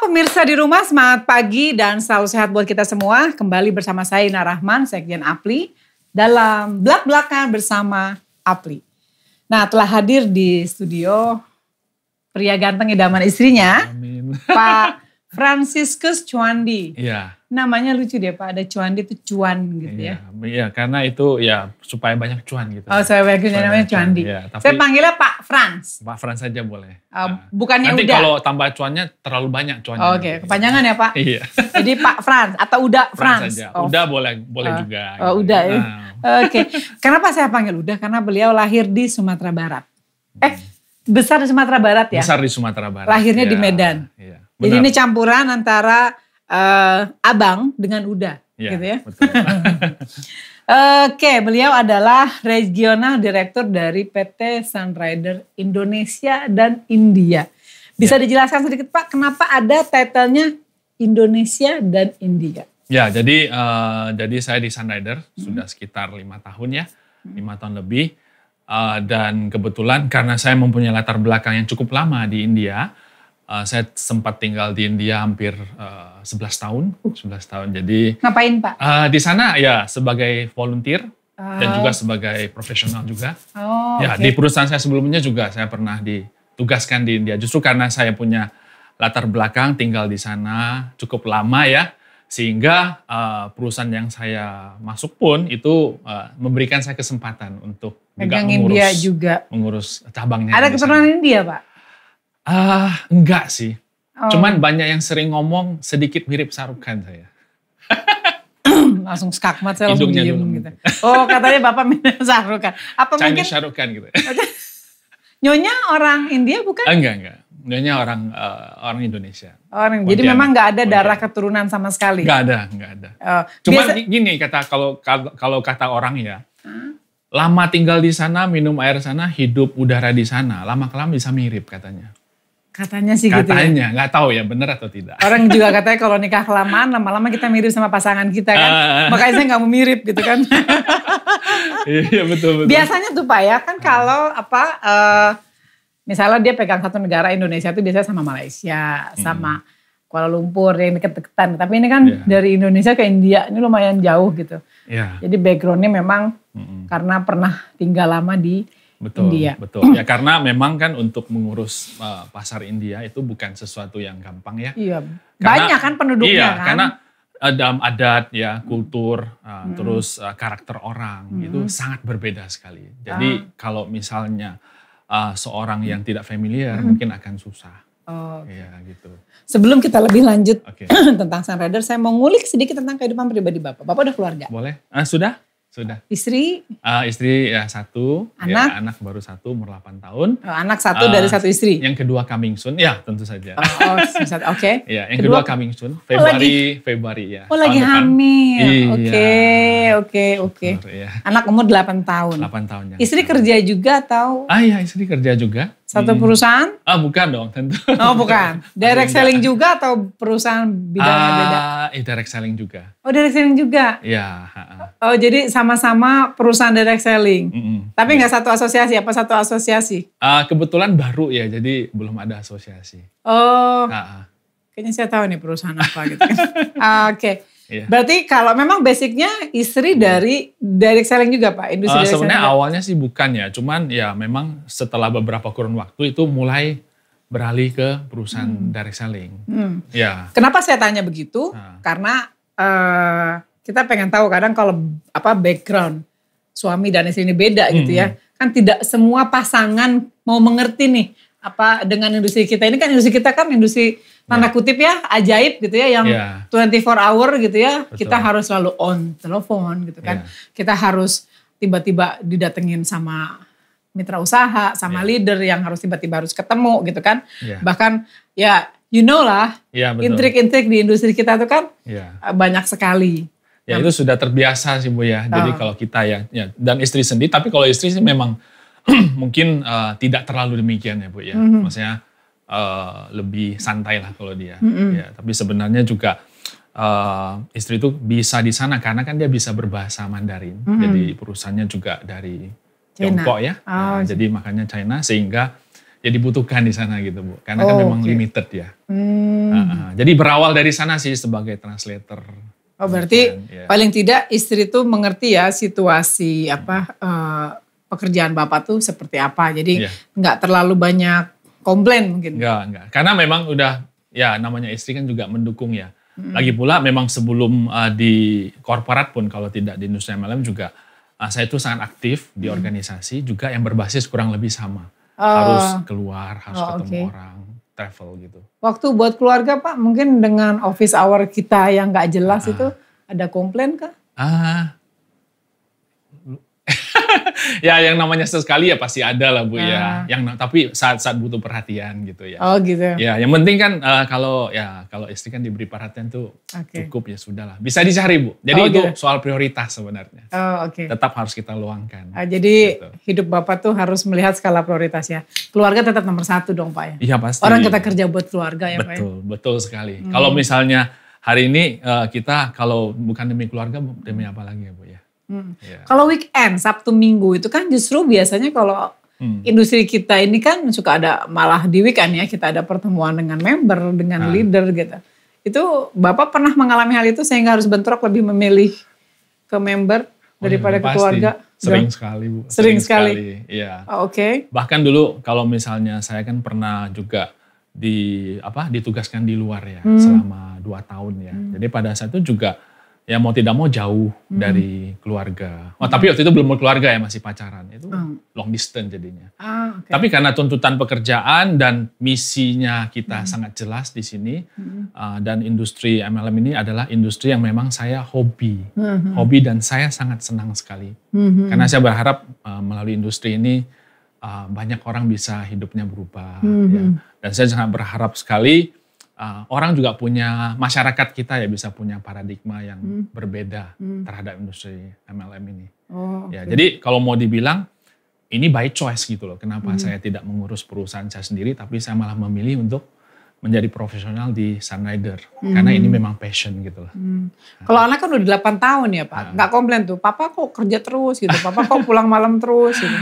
pemirsa di rumah, semangat pagi dan selalu sehat buat kita semua. Kembali bersama saya Ina Rahman, Sekjen APLI, dalam Blak-Blakan bersama APLI. Nah, telah hadir di studio pria ganteng idaman istrinya, Amin. Pak Franciscus Chouandi. Iya. Namanya lucu deh Pak, ada Chouandi itu cuan gitu ya. Iya, karena itu ya supaya banyak cuan gitu. Oh, saya banyak namanya Chouandi. Ya, tapi saya panggilnya Pak Frans. Pak Frans saja boleh. Bukannya nanti Uda. kalau tambah cuannya terlalu banyak cuannya. Oke, kepanjangan ya Pak. Iya. Jadi Pak Frans atau Uda Frans. Saja. Uda boleh juga. Oh, gitu. Uda ya. Oke. Kenapa saya panggil Uda? Karena beliau lahir di Sumatera Barat. Besar di Sumatera Barat ya? Besar di Sumatera Barat. Lahirnya ya, di Medan. Iya. Jadi ini campuran antara abang dengan Uda. Ya, gitu ya. Betul. Oke, beliau adalah Regional Direktur dari PT Sunrider Indonesia dan India. Bisa dijelaskan sedikit Pak, kenapa ada title-nya Indonesia dan India? Ya, jadi saya di Sunrider sudah sekitar 5 tahun ya, 5 tahun lebih. Dan kebetulan karena saya mempunyai latar belakang yang cukup lama di India, saya sempat tinggal di India hampir 11 tahun. Jadi ngapain Pak? Di sana ya sebagai volunteer dan juga sebagai profesional juga. Ya, di perusahaan saya sebelumnya juga saya pernah ditugaskan di India. Justru karena saya punya latar belakang tinggal di sana cukup lama ya, sehingga perusahaan yang saya masuk pun itu memberikan saya kesempatan untuk juga mengurus cabangnya. Ada keturunan India Pak? Enggak sih. Cuman banyak yang sering ngomong sedikit mirip Shahrukh Khan saya. Langsung skakmat saya langsung Hidungnya diem dulu. gitu. Oh katanya Bapak mirip Shahrukh Khan. Apa Chinese mungkin Shahrukh Khan gitu. Nyonya orang India bukan? Enggak. Nyonya orang Indonesia. Jadi memang nggak ada darah keturunan sama sekali? Enggak ada. Cuman gini kalau kata orang ya. Lama tinggal di sana, minum air sana, hidup udara di sana. Lama-kelamaan bisa mirip katanya. Katanya sih gitu ya? Katanya, nggak tahu ya benar atau tidak. Orang juga katanya kalau nikah kelamaan, lama-lama kita mirip sama pasangan kita kan. Makanya saya nggak mau mirip gitu kan. Iya betul. Biasanya tuh Pak ya, kan kalau misalnya dia pegang satu negara, Indonesia itu biasanya sama Malaysia, sama Kuala Lumpur yang deket-deketan. Tapi ini kan dari Indonesia ke India, ini lumayan jauh gitu. Yeah. Jadi backgroundnya memang karena pernah tinggal lama di India. Betul. Ya karena memang kan untuk mengurus pasar India itu bukan sesuatu yang gampang ya. Iya. Banyak kan penduduknya kan. Karena dalam adat ya, kultur, terus karakter orang itu sangat berbeda sekali. Jadi kalau misalnya seorang yang tidak familiar mungkin akan susah. Iya gitu. Sebelum kita lebih lanjut tentang Sunrider, saya mau ngulik sedikit tentang kehidupan pribadi Bapak. Bapak udah keluarga? Boleh. Sudah. Istri? Istri ya 1, anak? Ya, anak baru 1 umur 8 tahun. Anak 1 dari 1 istri? Yang kedua coming soon, ya tentu saja. Oke. Ya, yang kedua coming soon, Februari ya. Oh lagi hamil, Iya. Oke. Anak umur 8 tahun. 8 tahun ya. Istri kerja juga atau? Iya istri kerja juga. Satu perusahaan? Bukan dong tentu. Oh bukan, direct selling juga atau perusahaan bidangnya beda? Direct selling juga. Oh direct selling juga? Iya. Oh jadi sama-sama perusahaan direct selling. Tapi nggak satu asosiasi, apa satu asosiasi? Kebetulan baru ya, jadi belum ada asosiasi. Oh, kayaknya saya tahu nih perusahaan apa gitu kan. Oke. Yeah. Berarti kalau memang basicnya istri dari direct selling juga Pak? Industri direct selling sebenarnya juga? awalnya sih bukan ya, cuman ya memang setelah beberapa kurun waktu itu mulai beralih ke perusahaan direct selling. Ya. Kenapa saya tanya begitu? Karena kita pengen tahu kadang kalau background suami dan istri ini beda gitu ya. Kan tidak semua pasangan mau mengerti nih dengan industri kita. Ini kan industri kita kan industri tanda kutip ya ajaib gitu ya yang 24 hour gitu ya. Betul. Kita harus selalu on telepon gitu kan. Kita harus tiba-tiba didatengin sama mitra usaha, sama leader yang harus tiba-tiba harus ketemu gitu kan. Bahkan ya you know lah intrik-intrik di industri kita tuh kan banyak sekali. Ya itu sudah terbiasa sih Bu ya. Jadi kalau kita ya dan istri sendiri, tapi kalau istri sih memang mungkin tidak terlalu demikian ya Bu ya. Maksudnya lebih santai lah kalau dia. Ya, tapi sebenarnya juga istri itu bisa di sana karena kan dia bisa berbahasa Mandarin. Jadi perusahaannya juga dari Tiongkok ya. Jadi makanya China sehingga ya dibutuhkan di sana gitu Bu. Karena kan memang limited ya. Jadi berawal dari sana sih sebagai translator. Oh berarti paling tidak istri tuh mengerti ya situasi pekerjaan Bapak tuh seperti apa. Jadi nggak terlalu banyak komplain mungkin. Enggak. Karena memang udah ya namanya istri kan juga mendukung ya. Lagi pula memang sebelum di korporat pun kalau tidak di industri MLM juga saya itu sangat aktif di organisasi juga yang berbasis kurang lebih sama. Harus keluar, harus ketemu orang, travel gitu. Waktu buat keluarga Pak, mungkin dengan office hour kita yang gak jelas itu ada komplain kah? Ya yang namanya sesekali ya pasti ada lah Bu ya. Tapi saat-saat butuh perhatian gitu ya. Oh gitu. Ya yang penting kan kalau istri kan diberi perhatian tuh cukup ya sudahlah. Bisa dicari Bu. Jadi itu soal prioritas sebenarnya. Tetap harus kita luangkan. Jadi gitu. Hidup Bapak tuh harus melihat skala prioritas ya. Keluarga tetap nomor 1 dong Pak ya. Iya pasti. Orang kita kerja buat keluarga ya Pak ya. Betul sekali. Kalau misalnya hari ini kita kalau bukan demi keluarga demi apa lagi ya Bu ya. Kalau weekend, Sabtu Minggu itu kan justru biasanya kalau industri kita ini kan suka ada malah di weekend ya kita ada pertemuan dengan member, dengan leader gitu. Itu Bapak pernah mengalami hal itu sehingga harus bentrok lebih memilih ke member daripada ke keluarga? Sering sekali Bu. Sering sekali? Iya. Oke. Bahkan dulu kalau misalnya saya kan pernah juga ditugaskan di luar ya selama 2 tahun ya. Jadi pada saat itu juga ya mau tidak mau jauh dari keluarga. Tapi waktu itu belum berkeluarga ya, masih pacaran. Itu long distance jadinya. Tapi karena tuntutan pekerjaan dan misinya kita sangat jelas di sini. Dan industri MLM ini adalah industri yang memang saya hobi. Hobi dan saya sangat senang sekali. Karena saya berharap melalui industri ini banyak orang bisa hidupnya berubah. Ya. Dan saya sangat berharap sekali orang juga punya, masyarakat kita ya bisa punya paradigma yang berbeda terhadap industri MLM ini. Jadi kalau mau dibilang ini by choice gitu loh. Kenapa saya tidak mengurus perusahaan saya sendiri tapi saya malah memilih untuk menjadi profesional di Sunrider. Karena ini memang passion gitu loh. Kalau anak kan udah 8 tahun ya Pak, nggak komplain tuh, Papa kok kerja terus gitu, Papa kok pulang malam terus gitu.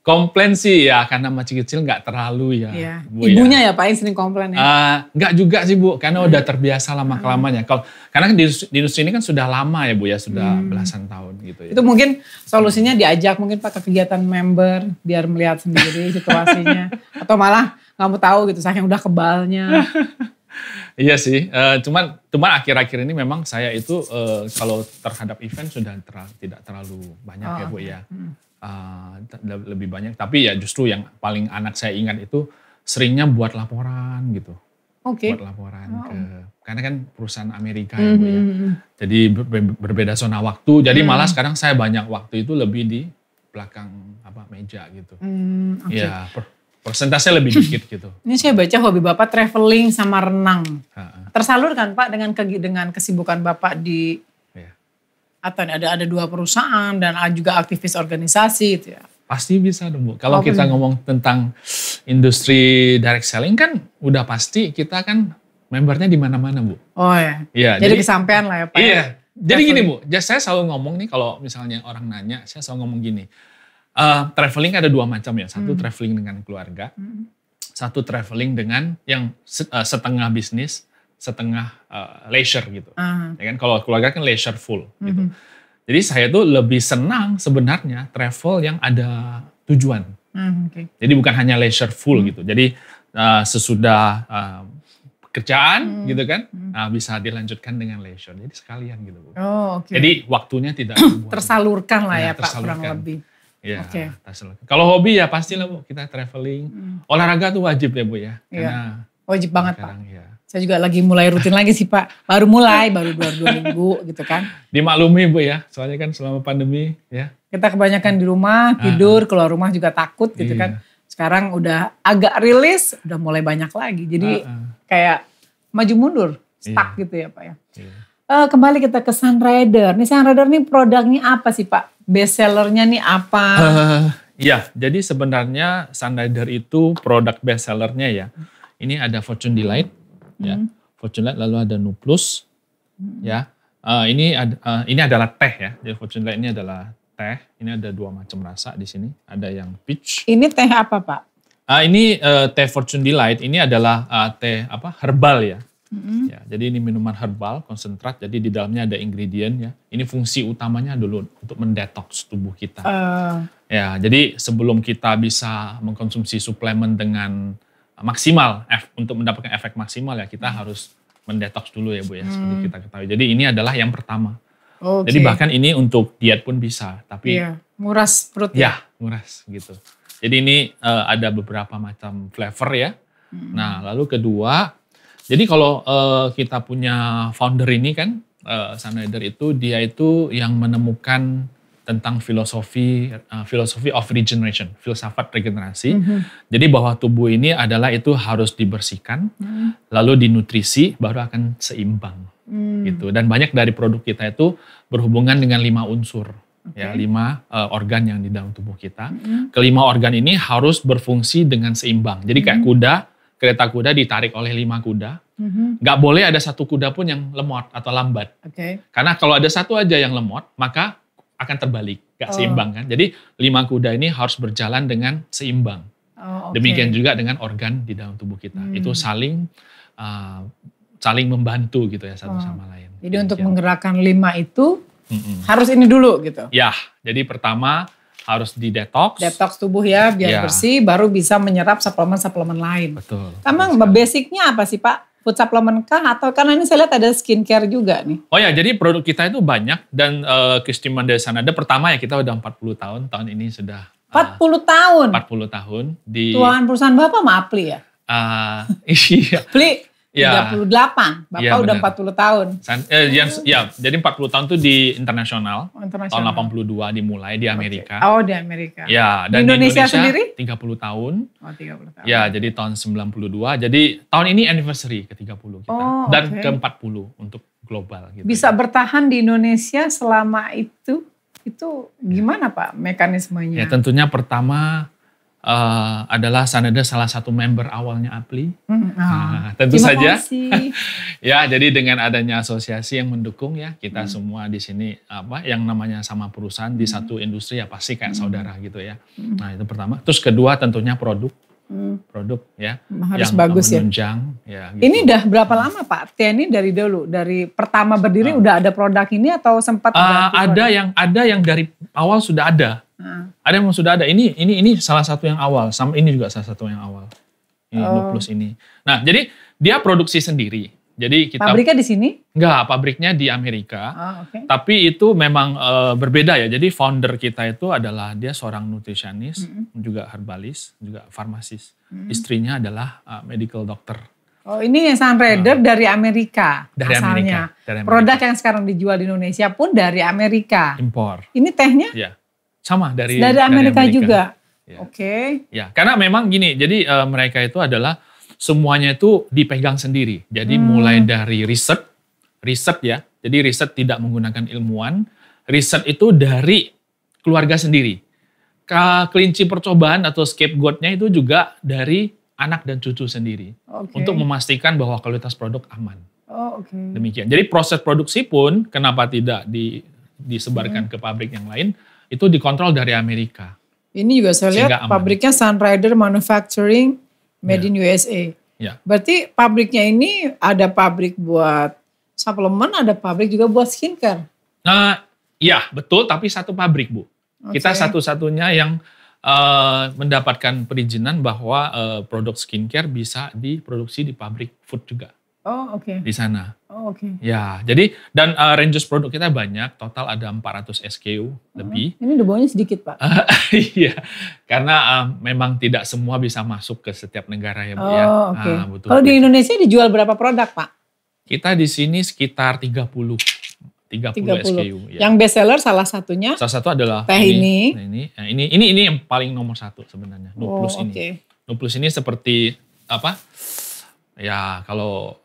Komplain sih ya karena masih kecil nggak terlalu ya. Iya. Ibunya ya Pak yang sering komplain ya? Nggak juga sih Bu, karena udah terbiasa lama-kelamanya. Karena kan di industri ini kan sudah lama ya Bu ya, sudah belasan tahun gitu ya. Itu mungkin solusinya diajak mungkin Pak ke kegiatan member biar melihat sendiri situasinya. Atau malah nggak mau tahu gitu saking udah kebalnya. Iya sih, cuman akhir-akhir ini memang saya itu kalau terhadap event sudah tidak terlalu banyak ya Bu ya. Lebih banyak, tapi ya justru yang paling anak saya ingat itu seringnya buat laporan gitu. Buat laporan karena kan perusahaan Amerika ya Bu ya. Jadi berbeda zona waktu, jadi malah sekarang saya banyak waktu itu lebih di belakang meja gitu. Ya persentasenya lebih dikit gitu. Ini saya baca hobi Bapak traveling sama renang. Tersalurkan Pak dengan kesibukan Bapak di atau ada 2 perusahaan dan juga aktivis organisasi itu ya? Pasti bisa dong Bu. Kalau kita ngomong tentang industri direct selling kan udah pasti kita kan membernya di mana-mana Bu. Oh ya. Iya. Jadi kesampean lah ya Pak. Iya. Jadi gini Bu, saya selalu ngomong nih kalau misalnya orang nanya, saya selalu ngomong gini. Traveling ada 2 macam ya. Satu traveling dengan keluarga. Satu traveling dengan yang setengah bisnis, setengah leisure gitu. Ya kan kalau keluarga kan leisure full gitu. Jadi saya tuh lebih senang sebenarnya travel yang ada tujuan. Jadi bukan hanya leisure full gitu. Jadi sesudah pekerjaan gitu kan bisa dilanjutkan dengan leisure. Jadi sekalian gitu. Jadi waktunya tidak tersalurkan lah ya Pak kurang lebih. Ya, kalau hobi ya pastilah Bu kita traveling. Olahraga tuh wajib ya Bu ya. Karena wajib banget Pak. Ya. Saya juga lagi mulai rutin lagi sih Pak. Baru 2 minggu gitu kan. Dimaklumi Bu ya, soalnya kan selama pandemi ya. Kita kebanyakan di rumah, tidur, keluar rumah juga takut gitu kan. Sekarang udah agak rilis, udah mulai banyak lagi. Jadi kayak maju mundur, stuck gitu ya Pak ya. Kembali kita ke Sunrider. Nih Sunrider nih produknya apa sih Pak? Best sellernya nih apa? Ya, jadi sebenarnya Sunrider itu produk best sellernya ya. Ini ada Fortune Delight, ya. Fortune Delight lalu ada Nuplus, ya. Ini adalah teh ya. Jadi Fortune Delight ini adalah teh. Ini ada 2 macam rasa di sini. Ada yang peach. Ini teh apa Pak? Ini teh Fortune Delight ini adalah teh herbal ya. Ya, jadi ini minuman herbal konsentrat. Jadi di dalamnya ada ingredient ya. Ini fungsi utamanya dulu untuk mendetoks tubuh kita. Ya, jadi sebelum kita bisa mengkonsumsi suplemen dengan maksimal untuk mendapatkan efek maksimal ya kita harus mendetoks dulu ya Bu ya. Seperti kita ketahui. Jadi ini adalah yang pertama. Jadi bahkan ini untuk diet pun bisa, tapi nguras perut ya. Nguras gitu. Jadi ini ada beberapa macam flavor ya. Nah, lalu kedua, jadi kalau kita punya founder ini kan, Sanader itu dia itu yang menemukan tentang filosofi of regeneration, filsafat regenerasi. Jadi bahwa tubuh ini adalah itu harus dibersihkan, lalu dinutrisi, baru akan seimbang. Gitu. Dan banyak dari produk kita itu berhubungan dengan 5 unsur, ya 5 organ yang di dalam tubuh kita. Kelima organ ini harus berfungsi dengan seimbang. Jadi kayak kereta kuda ditarik oleh 5 kuda. Nggak boleh ada satu kuda pun yang lemot atau lambat. Karena kalau ada satu aja yang lemot, maka akan terbalik, nggak seimbang kan. Jadi 5 kuda ini harus berjalan dengan seimbang. Demikian juga dengan organ di dalam tubuh kita. Itu saling membantu gitu ya satu sama lain. Jadi untuk menggerakkan 5 itu harus ini dulu gitu. Ya, jadi pertama harus detox tubuh ya biar bersih, baru bisa menyerap suplemen-suplemen lain. Betul. Emang basicnya apa sih Pak? Food supplement kah? Atau karena ini saya lihat ada skincare juga nih. Oh ya, jadi produk kita itu banyak dan keistimewaan dari Sanada pertama ya kita udah 40 tahun, tahun ini sudah 40 tahun? 40 tahun. Tuan perusahaan Bapak mah Apli ya? Iya. Apli 38, Bapak ya, udah 40 tahun. Jadi 40 tahun itu di internasional. Tahun 82 dimulai di Amerika. Di Amerika. Ya, dan di Indonesia sendiri? 30 tahun. 30 tahun. Ya, jadi tahun 92. Jadi tahun ini anniversary ke-30 kita. Dan ke-40 untuk global. Gitu. Bisa bertahan di Indonesia selama itu gimana Pak mekanismenya? Ya tentunya pertama adalah Sanada salah satu member awalnya Apli. Tentu saja. Ya, jadi dengan adanya asosiasi yang mendukung ya, kita semua di sini yang namanya sama perusahaan di satu industri ya pasti kayak saudara gitu ya. Nah, itu pertama. Terus kedua tentunya produk ya harus yang bagus menunjang ya. Gitu. Ini udah berapa lama Pak? Ini dari dulu, dari pertama berdiri udah ada produk ini atau sempat ada yang dari awal sudah ada. Ada yang sudah ada. Ini salah satu yang awal, sama ini juga salah satu yang awal. Ini Nuplus ini. Nah, jadi dia produksi sendiri. Jadi kita pabriknya di sini? Enggak, pabriknya di Amerika. Tapi itu memang berbeda ya. Jadi founder kita itu adalah dia seorang nutritionist, juga herbalis, juga farmasis. Istrinya adalah medical doctor. Oh, ini yang Sunrider dari Amerika dari asalnya. Amerika. Produk yang sekarang dijual di Indonesia pun dari Amerika. Impor. Ini tehnya? Iya. Sama dari Amerika juga. Ya. Ya, karena memang gini. Jadi mereka itu adalah semuanya itu dipegang sendiri. Jadi mulai dari riset ya. Jadi riset tidak menggunakan ilmuwan. Riset itu dari keluarga sendiri. Kelinci percobaan atau scapegoat-nya itu juga dari anak dan cucu sendiri. Untuk memastikan bahwa kualitas produk aman. Demikian. Jadi proses produksi pun kenapa tidak disebarkan ke pabrik yang lain, itu dikontrol dari Amerika. Ini juga saya lihat pabriknya Sunrider Manufacturing Made in USA. Ya. Berarti pabriknya ini ada pabrik buat suplemen, ada pabrik juga buat skincare. Nah, iya betul, tapi satu pabrik Bu. Kita satu-satunya yang mendapatkan perizinan bahwa produk skincare bisa diproduksi di pabrik food juga. Di sana. Ya, jadi dan ranges produk kita banyak, total ada 400 SKU lebih. Ini debaunya sedikit Pak. Iya, karena memang tidak semua bisa masuk ke setiap negara ya Bu ya. Kalau di Indonesia dijual berapa produk Pak? Kita di sini sekitar 30 SKU. Ya. Yang best seller salah satunya? Salah satu adalah teh ini. Ini yang paling nomor 1 sebenarnya. Nuplus ini. Nuplus ini seperti apa? Ya kalau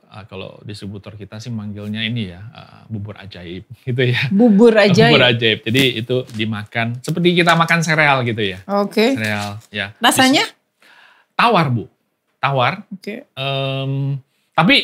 distributor kita sih manggilnya ini ya bubur ajaib gitu ya. Bubur ajaib. Bubur ajaib. Jadi itu dimakan seperti kita makan sereal gitu ya. Sereal ya. Rasanya? Tawar Bu. Tawar. Tapi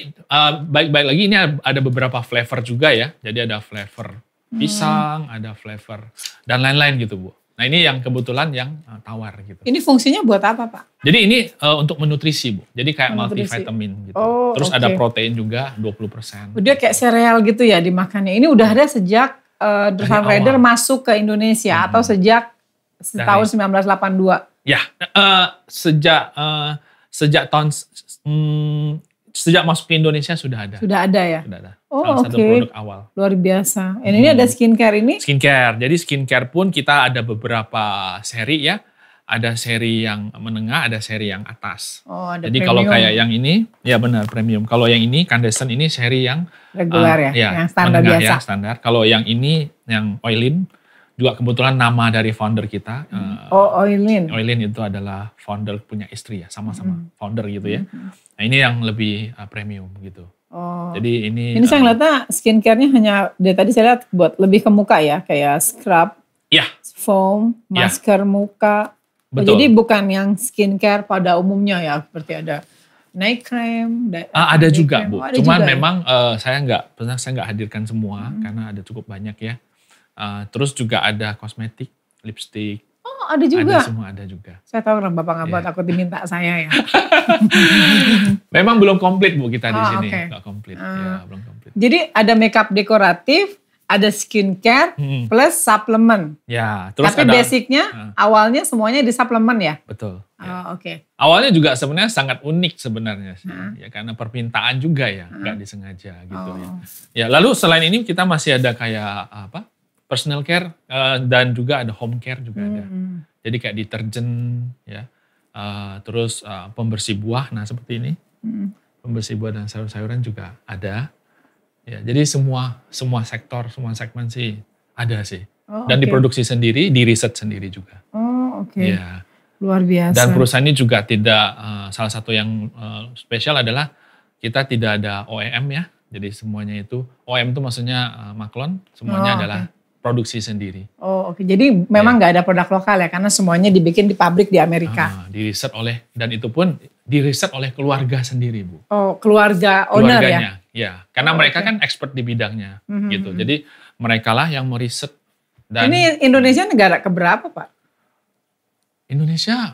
baik-baik lagi ini ada beberapa flavor juga ya. Jadi ada flavor pisang, ada flavor dan lain-lain gitu Bu. Nah ini yang kebetulan yang tawar gitu. Ini fungsinya buat apa Pak? Jadi ini untuk menutrisi Bu. Jadi kayak multivitamin gitu. Terus ada protein juga 20%. Dia kayak sereal gitu ya dimakannya. Ini udah ada sejak Sun Rider masuk ke Indonesia atau sejak tahun 1982? Ya, sejak masuk ke Indonesia sudah ada. Sudah ada ya? Sudah ada. Oh, salah satu produk awal. Luar biasa. Ini ada skincare ini? Skincare. Jadi skincare pun kita ada beberapa seri ya. Ada seri yang menengah, ada seri yang atas. Oh, ada jadi premium. Kalau kayak yang ini, ya benar premium. Kalau yang ini Candescent ini seri yang reguler yang standar menengah, biasa. Ya, standar. Kalau yang ini yang Oilin juga kebetulan nama dari founder kita. Oilin. Oilin itu adalah founder punya istri ya, sama-sama founder gitu ya. Nah ini yang lebih premium gitu. Jadi ini saya ngeliatnya skincare-nya hanya dari tadi saya lihat buat lebih ke muka ya, kayak scrub, foam, masker muka. Betul. Jadi bukan yang skincare pada umumnya ya, seperti ada night cream. Ada juga Bu. Cuman juga, memang saya nggak hadirkan semua karena ada cukup banyak ya. Terus juga ada kosmetik, lipstick. Oh ada juga? Ada semua, ada juga. Saya tahu orang Bapak nggak buat, aku diminta saya ya. Memang belum komplit Bu kita di sini. Okay. Nggak komplit, ya belum komplit. Jadi ada makeup dekoratif, ada skincare, plus suplemen. Ya, terus tapi basicnya awalnya semuanya di suplemen ya? Betul. Oke. Awalnya juga sebenarnya sangat unik sebenarnya sih. Ya karena permintaan juga ya, nggak disengaja gitu ya. Ya, lalu selain ini kita masih ada kayak personal care dan juga ada home care juga ada. Jadi kayak deterjen ya. Terus pembersih buah, nah seperti ini. Pembersih buah dan sayur-sayuran juga ada. Ya, jadi semua sektor, semua segmen sih ada sih. Dan diproduksi sendiri, di riset sendiri juga. Ya. Luar biasa. Dan perusahaan ini juga tidak, salah satu yang spesial adalah kita tidak ada OEM ya. Jadi semuanya itu, OEM itu maksudnya maklon, semuanya adalah produksi sendiri. Jadi memang nggak ada produk lokal ya, karena semuanya dibikin di pabrik di Amerika. Diriset dan itu pun diriset oleh keluarga sendiri Bu. Keluarga owner ya? Ya, karena mereka kan expert di bidangnya gitu. Jadi mereka lah yang meriset. Dan ini Indonesia negara keberapa Pak? Indonesia,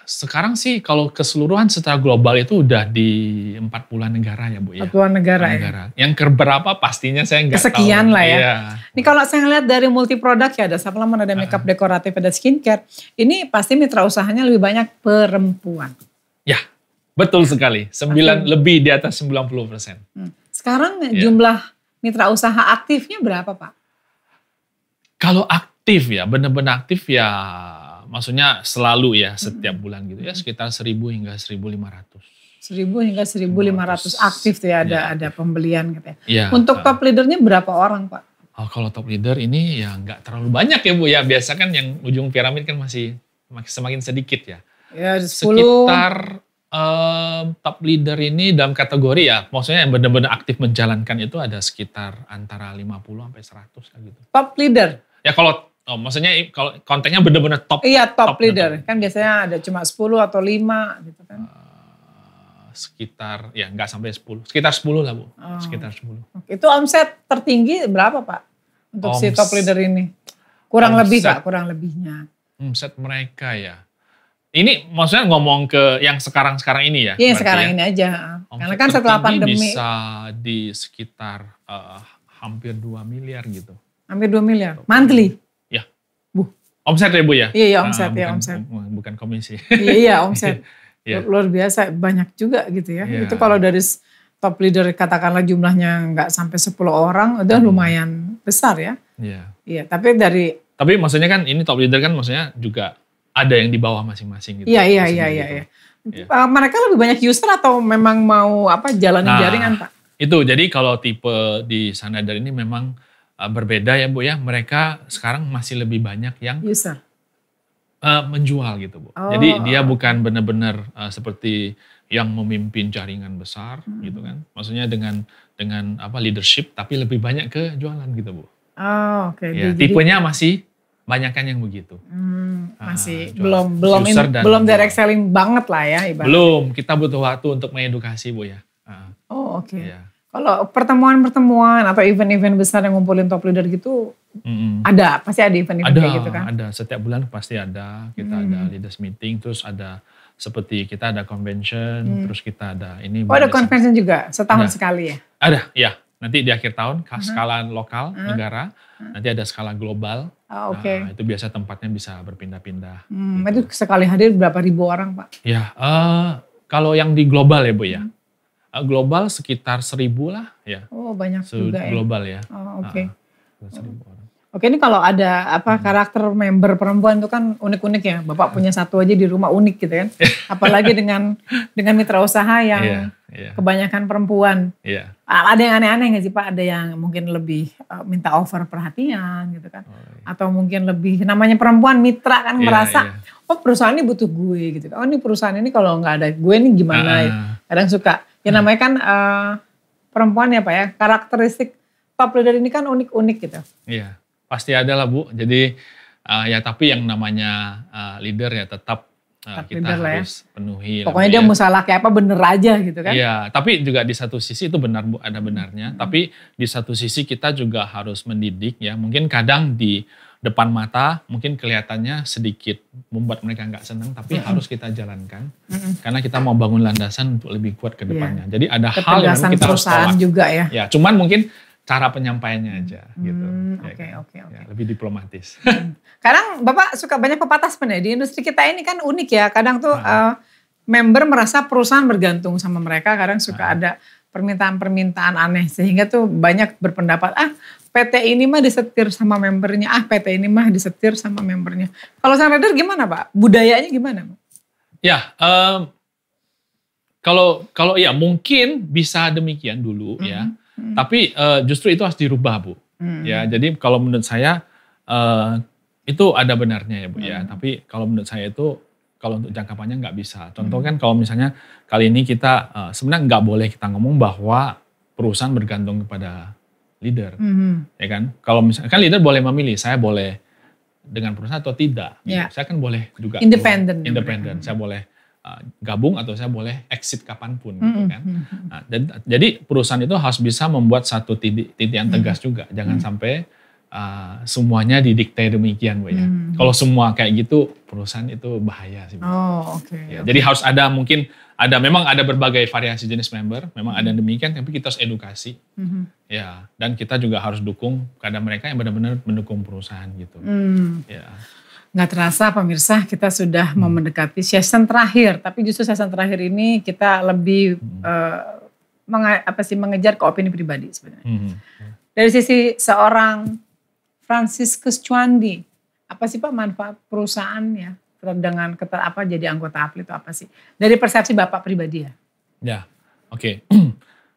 sekarang sih kalau keseluruhan secara global itu udah di 40-an negara ya Bu ya. 40-an negara ya. Yang keberapa pastinya saya nggak tahu. Kesekian lah ya. Ini kalau saya ngeliat dari multi produk ya, ada suplemen, ada makeup dekoratif, ada skincare. Ini pasti mitra usahanya lebih banyak perempuan. Ya, betul sekali. Lebih di atas 90%. Sekarang jumlah mitra usaha aktifnya berapa Pak? Kalau aktif ya, benar-benar aktif ya, maksudnya selalu ya setiap bulan gitu ya, sekitar 1.000 hingga 1.500. 1.000 hingga 1.500 aktif tuh ya, ada pembelian gitu ya. Ya. Untuk top leadernya berapa orang Pak? Kalau top leader ini ya nggak terlalu banyak ya Bu ya. Biasa kan yang ujung piramid kan masih semakin sedikit ya. Ya 10. Sekitar top leader ini dalam kategori ya, maksudnya yang benar-benar aktif menjalankan itu ada sekitar antara 50 sampai 100 kan gitu. Top leader? Ya kalau maksudnya kalau kontennya benar-benar top. Iya top leader. Kan biasanya ada cuma 10 atau 5 gitu kan. Sekitar ya nggak sampai 10. Sekitar 10 lah Bu. Sekitar 10. Itu omset tertinggi berapa Pak? Untuk si top leader ini? Kurang lebih Pak, kurang lebihnya. Omset mereka ya. Ini maksudnya ngomong ke yang sekarang-sekarang ini ya? Iya sekarang ini aja. Karena kan setelah pandemi. Bisa di sekitar hampir 2 miliar gitu. Hampir 2 miliar? Monthly? Ya. Omset ya Bu ya? Iya omset ya omset. Bukan komisi. Iya omset. Luar biasa, banyak juga gitu ya. Itu kalau dari top leader katakanlah jumlahnya nggak sampai 10 orang, udah lumayan besar ya. Iya, tapi maksudnya kan ini top leader kan maksudnya juga ada yang di bawah masing-masing gitu. Iya. Mereka lebih banyak user atau memang mau jalanin jaringan Pak? Itu, jadi kalau tipe di Sun Rider ini memang berbeda ya Bu ya. Mereka sekarang masih lebih banyak yang user. Menjual gitu Bu. Jadi dia bukan benar-benar seperti yang memimpin jaringan besar gitu kan. Maksudnya dengan leadership tapi lebih banyak ke jualan gitu Bu. Oke. Ya, tipenya masih banyakan yang begitu. Masih belum direct selling banget lah ya ibaratnya. Belum, kita butuh waktu untuk mengedukasi Bu ya. Oke. Ya. Kalau pertemuan-pertemuan atau event-event besar yang ngumpulin top leader gitu, pasti ada event-event kayak gitu kan? Ada, setiap bulan pasti ada. Kita ada leaders meeting, terus ada seperti kita ada convention, terus kita ada ini. Oh ada convention juga, setahun sekali ya? Ada, ya. Nanti di akhir tahun, skala lokal, negara, nanti ada skala global. Oke. Itu biasa tempatnya bisa berpindah-pindah. Itu sekali hadir berapa ribu orang Pak? Ya, kalau yang di global ya Bu ya. Global sekitar 1.000 lah ya. Oh banyak juga ya. Global ya. Oh oke. 1.000 orang. Oke, ini kalau ada karakter member perempuan itu kan unik-unik ya. Bapak punya satu aja di rumah unik gitu kan. Apalagi dengan mitra usaha yang kebanyakan perempuan. Iya. Ada yang aneh-aneh nggak sih Pak? Ada yang mungkin lebih minta over perhatian gitu kan. Atau mungkin lebih namanya perempuan mitra kan merasa oh perusahaan ini butuh gue gitu. Oh ini perusahaan ini kalau nggak ada gue ini gimana ya. Kadang suka. Ya namanya kan perempuan ya Pak ya. Karakteristik top leader ini kan unik-unik gitu. Iya. Pasti ada lah Bu. Jadi ya tapi yang namanya leader ya tetap kita harus penuhi. Pokoknya dia mau salah kayak apa bener aja gitu kan. Iya, tapi juga di satu sisi itu benar Bu, ada benarnya. Tapi di satu sisi kita juga harus mendidik ya. Mungkin kadang di depan mata mungkin kelihatannya sedikit membuat mereka nggak senang. Tapi harus kita jalankan. Karena kita mau bangun landasan untuk lebih kuat ke depannya. Jadi ada hal yang kita harus tolak. Juga ya. Ya, cuman mungkin cara penyampaiannya aja gitu. Oke. Ya, lebih diplomatis. Kadang Bapak suka banyak pepatah sebenarnya. Di industri kita ini kan unik ya. Kadang tuh member merasa perusahaan bergantung sama mereka. Kadang suka ada permintaan-permintaan aneh. Sehingga tuh banyak berpendapat, PT ini mah disetir sama membernya. PT ini mah disetir sama membernya. Kalau Sang Leader gimana Pak? Budayanya gimana Pak? Ya, kalau ya mungkin bisa demikian dulu ya. Tapi justru itu harus dirubah Bu. Ya, jadi kalau menurut saya itu ada benarnya ya Bu ya. Tapi kalau menurut saya itu kalau untuk jangka panjang nggak bisa. Contoh kan kalau misalnya kali ini kita sebenarnya nggak boleh kita ngomong bahwa perusahaan bergantung kepada leader, ya kan? Kalau misalnya kan leader boleh memilih, saya boleh dengan perusahaan atau tidak. Gitu. Saya kan boleh juga independen. Saya boleh gabung atau saya boleh exit kapanpun gitu kan. Nah, jadi perusahaan itu harus bisa membuat satu titik yang tegas juga. Jangan sampai semuanya didikte demikian Bu ya. Kalau semua kayak gitu perusahaan itu bahaya sih Bu. Ya, jadi harus ada memang ada berbagai variasi jenis member, memang ada demikian tapi kita harus edukasi. Ya, dan kita juga harus dukung kepada mereka yang benar-benar mendukung perusahaan gitu. Ya. Nggak terasa pemirsa kita sudah mau mendekati season terakhir. Tapi justru season terakhir ini kita lebih mengejar ke opini pribadi sebenarnya. Dari sisi seorang Franciscus Chouandi, apa sih Pak manfaat perusahaan ya dengan jadi anggota APLI itu apa sih? Dari persepsi Bapak pribadi ya? Ya, oke.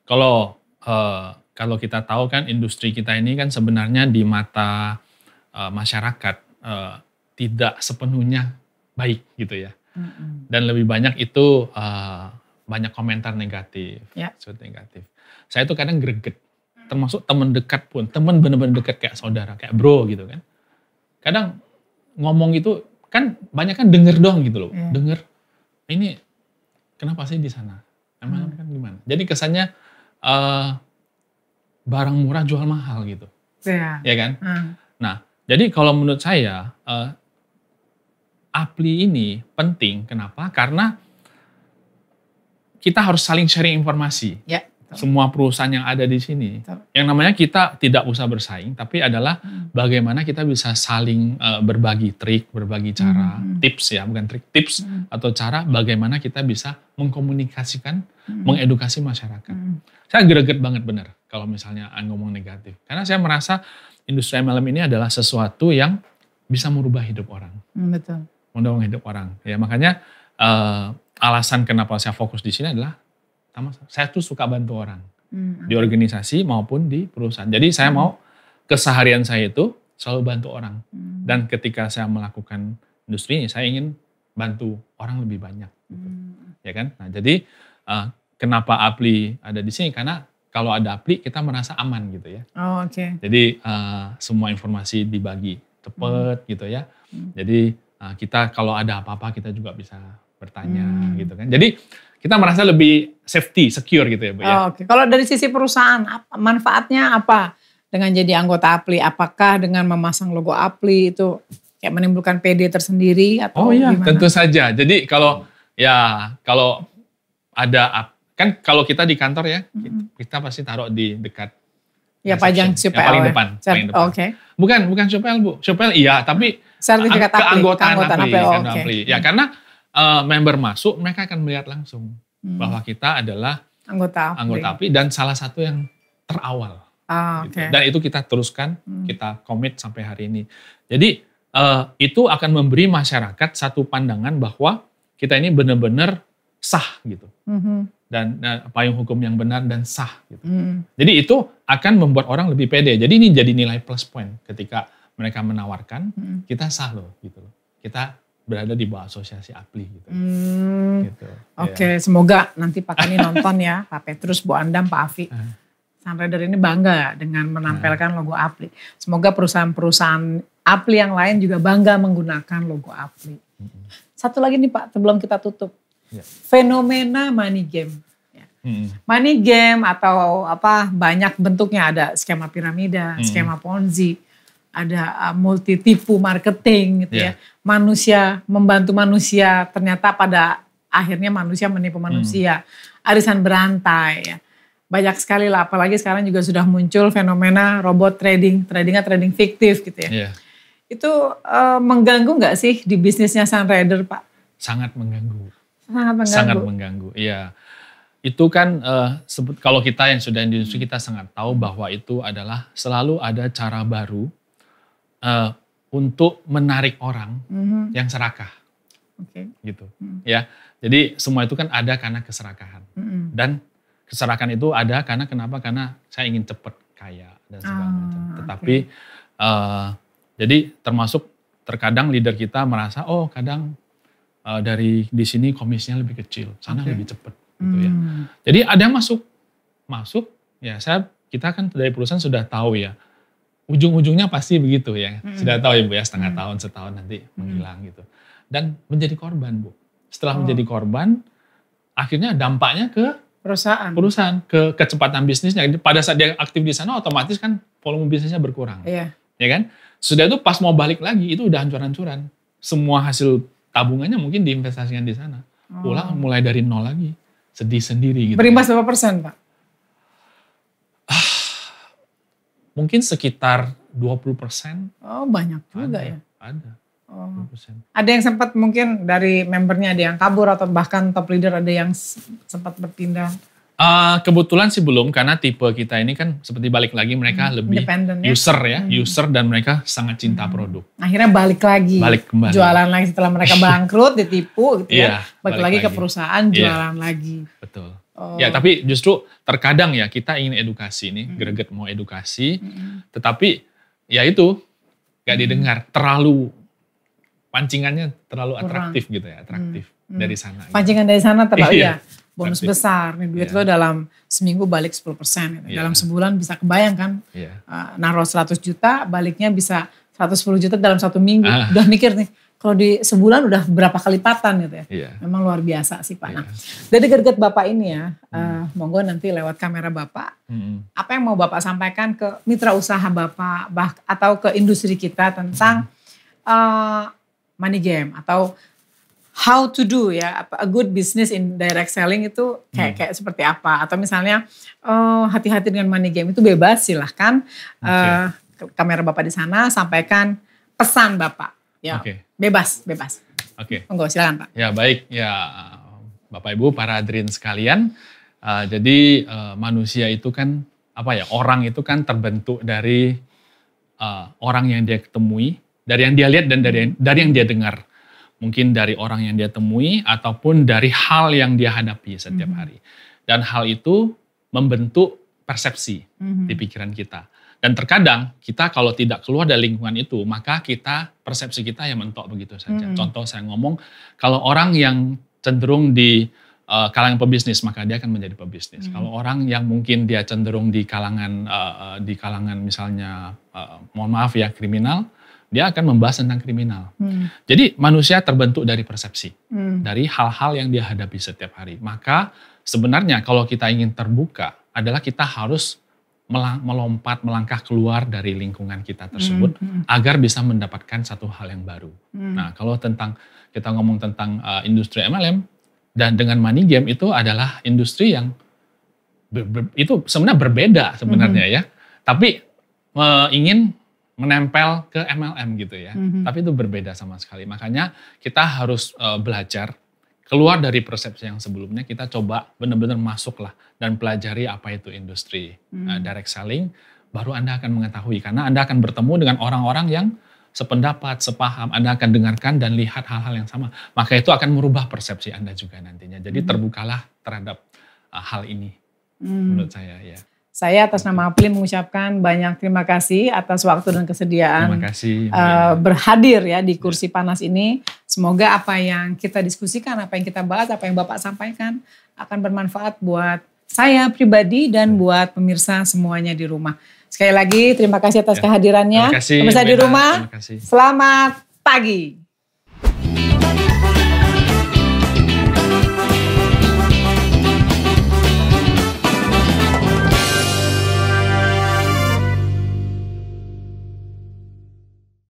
Kalau kita tahu kan industri kita ini kan sebenarnya di mata masyarakat tidak sepenuhnya baik gitu ya. Dan lebih banyak itu banyak komentar negatif. Saya tuh kadang greget. Termasuk teman dekat pun. Teman benar-benar dekat kayak saudara, kayak bro gitu kan. Kadang ngomong itu kan banyak kan denger doang gitu loh. Denger, ini kenapa sih di sana? Emang kan gimana? Jadi kesannya barang murah jual mahal gitu. Ya kan? Nah, jadi kalau menurut saya APLI ini penting. Kenapa? Karena kita harus saling sharing informasi. Semua perusahaan yang ada di sini. Yang namanya kita tidak usah bersaing, tapi adalah bagaimana kita bisa saling berbagi trik, berbagi cara, tips ya, bukan trik, tips atau cara bagaimana kita bisa mengkomunikasikan, mengedukasi masyarakat. Saya greget banget benar kalau misalnya ngomong negatif. Karena saya merasa industri MLM ini adalah sesuatu yang bisa merubah hidup orang. Betul. Mendorong hidup orang. Ya makanya alasan kenapa saya fokus di sini adalah saya tuh suka bantu orang di organisasi maupun di perusahaan. Jadi saya mau keseharian saya itu selalu bantu orang. Dan ketika saya melakukan industri ini, saya ingin bantu orang lebih banyak. Gitu. Ya kan? Nah, jadi kenapa APLI ada di sini? Karena kalau ada APLI kita merasa aman gitu ya. Jadi semua informasi dibagi cepat gitu ya. Jadi kita kalau ada apa-apa kita juga bisa bertanya gitu kan. Jadi kita merasa lebih safety, secure gitu ya Bu ya. Oke. Kalau dari sisi perusahaan, manfaatnya apa dengan jadi anggota APLI? Apakah dengan memasang logo APLI itu kayak menimbulkan PD tersendiri atau gimana? Tentu saja. Jadi kalau ada, kan kalau kita di kantor ya, kita pasti taruh di dekat ya pajang Syupel. Yang paling depan. Oke. Bukan Syupel Bu. Syupel iya, tapi sertifikat keanggotaan APLI. Okay. Ya karena member masuk, mereka akan melihat langsung bahwa kita adalah anggota APLI dan salah satu yang terawal. Gitu. Dan itu kita teruskan, kita komit sampai hari ini. Jadi itu akan memberi masyarakat satu pandangan bahwa kita ini benar-benar sah gitu. Dan payung hukum yang benar dan sah gitu. Jadi itu akan membuat orang lebih pede. Jadi ini jadi nilai plus point ketika mereka menawarkan, kita sah loh gitu loh. Kita berada di bawah asosiasi APLI gitu. Gitu. Oke, semoga nanti Pak Kani nonton ya, Pak Petrus, Bu Andam, Pak Afi. Sunrider ini bangga dengan menampilkan logo APLI. Semoga perusahaan-perusahaan APLI yang lain juga bangga menggunakan logo APLI. Satu lagi nih Pak, sebelum kita tutup. Fenomena money game. Money game atau banyak bentuknya, ada skema piramida, skema Ponzi, ada multi tipu marketing gitu ya. Manusia membantu manusia, ternyata pada akhirnya manusia menipu manusia. Arisan berantai ya. Banyak sekali lah, apalagi sekarang juga sudah muncul fenomena robot tradingnya trading fiktif gitu ya. Itu mengganggu nggak sih di bisnisnya Sunrider Pak? Sangat mengganggu. Sangat mengganggu, iya. Itu kan kalau kita yang sudah di industri kita sangat tahu bahwa itu adalah selalu ada cara baru untuk menarik orang yang serakah, gitu, ya. Jadi semua itu kan ada karena keserakahan, dan keserakahan itu ada karena saya ingin cepat kaya dan segala macam. Tetapi jadi termasuk terkadang leader kita merasa kadang dari di sini komisinya lebih kecil, sana lebih cepat, gitu ya. Jadi ada yang masuk ya kita kan dari perusahaan sudah tahu ya. Ujung-ujungnya pasti begitu ya. Sudah tahu ya Bu ya, setengah tahun, setahun nanti menghilang gitu. Dan menjadi korban Bu. Setelah menjadi korban, akhirnya dampaknya ke perusahaan, ke kecepatan bisnisnya. Pada saat dia aktif di sana otomatis kan volume bisnisnya berkurang. Iya. Ya kan? Sudah itu pas mau balik lagi itu udah hancur-hancuran. Semua hasil tabungannya mungkin diinvestasikan di sana. Pulang mulai dari nol lagi. Sedih sendiri gitu. Berimbas berapa persen Pak? Mungkin sekitar 20%. Oh banyak juga ya. Ada. 20%. Ada yang sempat mungkin dari membernya ada yang kabur atau bahkan top leader ada yang sempat berpindah? Kebetulan sih belum, karena tipe kita ini kan seperti balik lagi mereka lebih user ya. User dan mereka sangat cinta produk. Akhirnya balik lagi. Balik kembali. Jualan lagi setelah mereka bangkrut, ditipu gitu ya. Balik lagi ke perusahaan, jualan lagi. Betul. Ya tapi justru terkadang ya kita ingin edukasi nih, greget mau edukasi, tetapi ya itu gak didengar, terlalu pancingannya terlalu atraktif gitu ya, dari sana. Pancingan dari sana terlalu bonus besar, nih duit lo dalam seminggu balik 10%, gitu. Dalam sebulan bisa kebayang kan, naruh 100 juta baliknya bisa 110 juta dalam 1 minggu, udah mikir nih. Kalau di sebulan udah berapa kali lipatan gitu ya. Memang luar biasa sih Pak. Nah, dari greget Bapak ini ya, monggo nanti lewat kamera Bapak, apa yang mau Bapak sampaikan ke mitra usaha Bapak atau ke industri kita tentang money game atau how to do ya, a good business in direct selling itu kayak seperti apa. Atau misalnya hati-hati dengan money game itu bebas, silahkan kamera Bapak di sana sampaikan pesan Bapak. Ya, bebas. Monggo silakan Pak. Ya baik, ya Bapak Ibu para hadirin sekalian. Jadi manusia itu kan orang itu kan terbentuk dari orang yang dia ketemui, dari yang dia lihat dan dari yang dia dengar. Mungkin dari orang yang dia temui ataupun dari hal yang dia hadapi setiap hari. Dan hal itu membentuk persepsi di pikiran kita. Dan terkadang kita kalau tidak keluar dari lingkungan itu, maka persepsi kita yang mentok begitu saja. Contoh saya ngomong, kalau orang yang cenderung di kalangan pebisnis, maka dia akan menjadi pebisnis. Kalau orang yang mungkin dia cenderung di kalangan misalnya, mohon maaf ya, kriminal, dia akan membahas tentang kriminal. Jadi manusia terbentuk dari persepsi, dari hal-hal yang dia hadapi setiap hari. Maka sebenarnya kalau kita ingin terbuka adalah kita harus melangkah keluar dari lingkungan kita tersebut agar bisa mendapatkan satu hal yang baru. Nah, kalau kita ngomong tentang industri MLM dan dengan money game itu adalah industri yang itu sebenarnya berbeda sebenarnya ya. Tapi ingin menempel ke MLM gitu ya. Tapi itu berbeda sama sekali. Makanya kita harus belajar keluar dari persepsi yang sebelumnya, kita coba benar-benar masuklah dan pelajari apa itu industri direct selling, baru Anda akan mengetahui. Karena Anda akan bertemu dengan orang-orang yang sependapat, sepaham, Anda akan dengarkan dan lihat hal-hal yang sama. Maka itu akan merubah persepsi Anda juga nantinya. Jadi terbukalah terhadap hal ini menurut saya ya. Saya atas nama Apli mengucapkan banyak terima kasih atas waktu dan kesediaan terima kasih, berhadir ya di kursi panas ini. Semoga apa yang kita diskusikan, apa yang kita bahas, apa yang Bapak sampaikan akan bermanfaat buat saya pribadi dan buat pemirsa semuanya di rumah. Sekali lagi terima kasih atas kehadirannya. Terima kasih, pemirsa di rumah, selamat pagi.